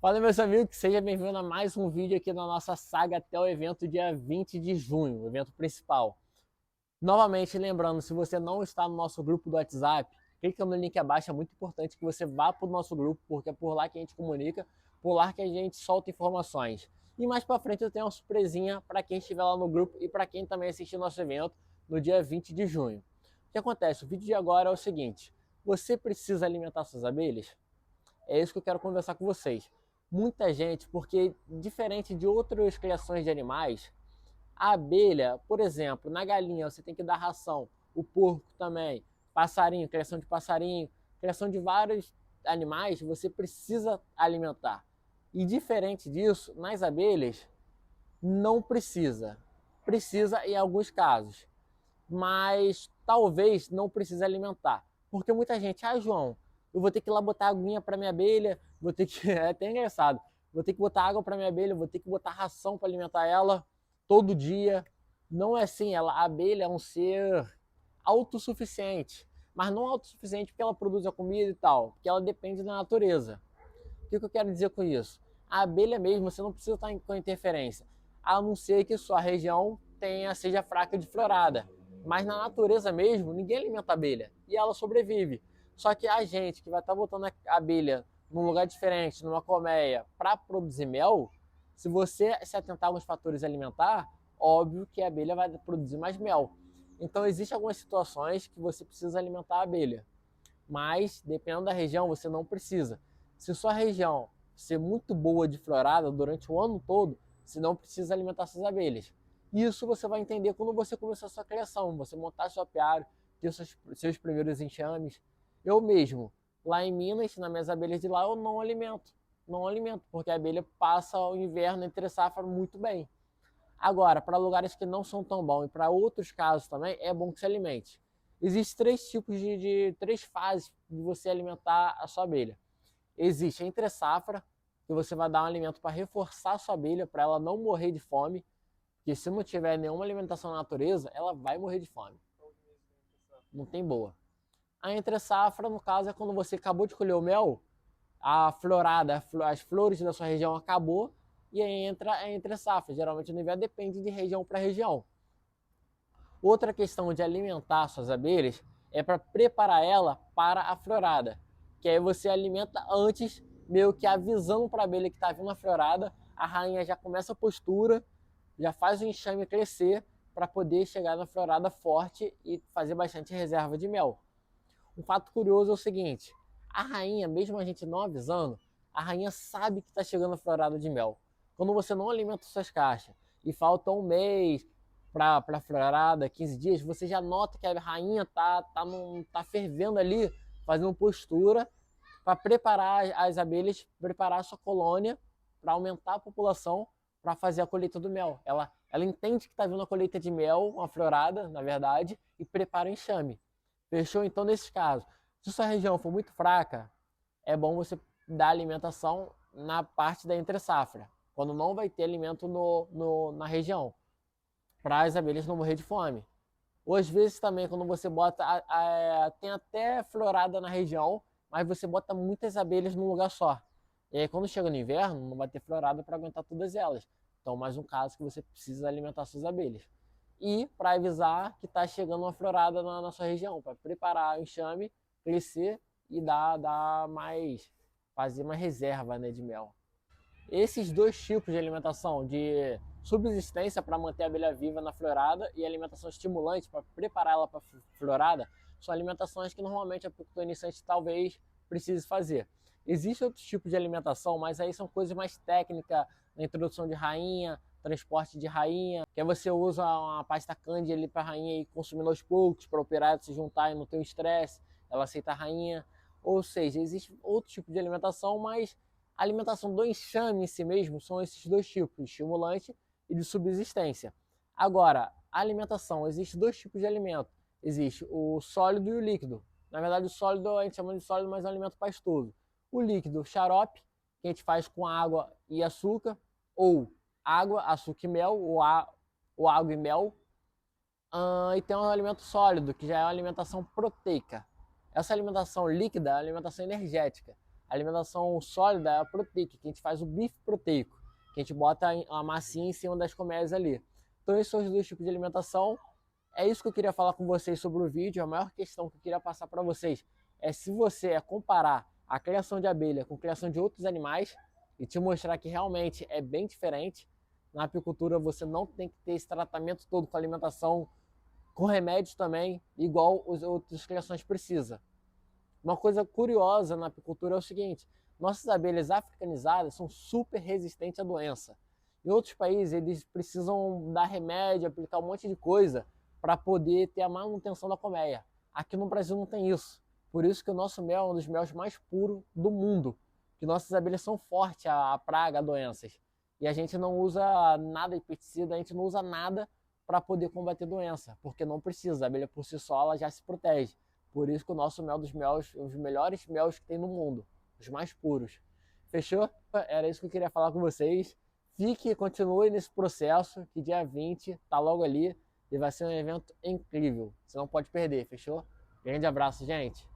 Fala, meus amigos, seja bem-vindo a mais um vídeo aqui na nossa saga até o evento dia 20 de junho, o evento principal. Novamente, lembrando, se você não está no nosso grupo do WhatsApp, clica no link abaixo, é muito importante que você vá para o nosso grupo, porque é por lá que a gente comunica, por lá que a gente solta informações. E mais para frente eu tenho uma surpresinha para quem estiver lá no grupo e para quem também assistir nosso evento no dia 20 de junho. O que acontece? O vídeo de agora é o seguinte, você precisa alimentar suas abelhas? É isso que eu quero conversar com vocês. Muita gente, porque diferente de outras criações de animais, a abelha, por exemplo, na galinha você tem que dar ração, o porco também, passarinho, criação de vários animais você precisa alimentar. E diferente disso, nas abelhas, não precisa. Precisa em alguns casos, mas talvez não precise alimentar. Porque muita gente, João, eu vou ter que ir lá botar aguinha para minha abelha, vou ter que, é até engraçado, vou ter que botar água para minha abelha, vou ter que botar ração para alimentar ela todo dia. Não é assim, a abelha é um ser autossuficiente, mas não autossuficiente porque ela produz a comida e tal, porque ela depende da natureza. O que eu quero dizer com isso? A abelha mesmo, você não precisa estar com interferência, a não ser que sua região seja fraca de florada. Mas na natureza mesmo, ninguém alimenta a abelha e ela sobrevive. Só que a gente que vai estar botando a abelha num lugar diferente, numa colmeia, para produzir mel, se você se atentar a alguns fatores alimentar, óbvio que a abelha vai produzir mais mel. Então existem algumas situações que você precisa alimentar a abelha, mas dependendo da região você não precisa. Se sua região ser muito boa de florada durante o ano todo, você não precisa alimentar suas abelhas. Isso você vai entender quando você começar a sua criação, você montar seu apiário, ter seus primeiros enxames. Eu mesmo, lá em Minas, nas minhas abelhas de lá, eu não alimento. Não alimento, porque a abelha passa o inverno entre safra muito bem. Agora, para lugares que não são tão bons e para outros casos também, é bom que se alimente. Existem três tipos três fases de você alimentar a sua abelha. Existe a entre safra, que você vai dar um alimento para reforçar a sua abelha, para ela não morrer de fome, porque se não tiver nenhuma alimentação na natureza, ela vai morrer de fome. Não tem boa. A entre safra, no caso, é quando você acabou de colher o mel, a florada, as flores da sua região acabou, e aí entra a entre safra. Geralmente no inverno depende de região para região. Outra questão de alimentar suas abelhas é para preparar ela para a florada, que aí você alimenta antes, meio que avisando para a abelha que está vindo a florada, a rainha já começa a postura, já faz o enxame crescer para poder chegar na florada forte e fazer bastante reserva de mel. Um fato curioso é o seguinte, a rainha, mesmo a gente não avisando, a rainha sabe que está chegando a florada de mel. Quando você não alimenta suas caixas e falta um mês para a florada, 15 dias, você já nota que a rainha tá fervendo ali, fazendo postura para preparar as abelhas, preparar a sua colônia para aumentar a população para fazer a colheita do mel. Ela entende que está vindo a colheita de mel, uma florada, na verdade, e prepara o enxame. Fechou? Então, nesses casos, se sua região for muito fraca, é bom você dar alimentação na parte da entre safra, quando não vai ter alimento na região, para as abelhas não morrer de fome. Ou às vezes também, quando você bota, tem até florada na região, mas você bota muitas abelhas num lugar só. E aí, quando chega no inverno, não vai ter florada para aguentar todas elas. Então, mais um caso que você precisa alimentar suas abelhas. E para avisar que está chegando uma florada na sua região, para preparar o enxame, crescer e fazer uma reserva, né, de mel. Esses dois tipos de alimentação, de subsistência para manter a abelha viva na florada e alimentação estimulante para preparar ela para a florada, são alimentações que normalmente a apicultor iniciante talvez precise fazer. Existem outros tipos de alimentação, mas aí são coisas mais técnicas, na introdução de rainha, transporte de rainha, que aí você usa uma pasta cândida ali para a rainha ir consumindo aos poucos, para operar se juntar e não ter um estresse, ela aceita a rainha. Ou seja, existe outro tipo de alimentação, mas a alimentação do enxame em si mesmo são esses dois tipos, de estimulante e de subsistência. Agora, a alimentação, existe dois tipos de alimento. Existe o sólido e o líquido. Na verdade, o sólido a gente chama de sólido, mas é um alimento pastoso. O líquido, xarope, que a gente faz com água e açúcar, ou água, açúcar e mel, ou água e mel. E tem um alimento sólido, que já é uma alimentação proteica. Essa alimentação líquida é uma alimentação energética. A alimentação sólida é a proteica, que a gente faz o bife proteico, que a gente bota a massinha em cima das colmeias ali. Então esses são os dois tipos de alimentação. É isso que eu queria falar com vocês sobre o vídeo. A maior questão que eu queria passar para vocês é se você comparar a criação de abelha com a criação de outros animais e te mostrar que realmente é bem diferente. Na apicultura você não tem que ter esse tratamento todo com alimentação, com remédios também, igual as outras criações precisam. Uma coisa curiosa na apicultura é o seguinte: nossas abelhas africanizadas são super resistentes à doença. Em outros países eles precisam dar remédio, aplicar um monte de coisa para poder ter a manutenção da colmeia. Aqui no Brasil não tem isso. Por isso que o nosso mel é um dos melos mais puros do mundo. Que nossas abelhas são fortes à praga, a doenças. E a gente não usa nada de pesticida, a gente não usa nada para poder combater doença, porque não precisa. A abelha por si só ela já se protege. Por isso que o nosso mel dos melos, os melhores melos que tem no mundo, os mais puros. Fechou? Era isso que eu queria falar com vocês. Fique, continue nesse processo, que dia 20 tá logo ali e vai ser um evento incrível. Você não pode perder, fechou? Grande abraço, gente!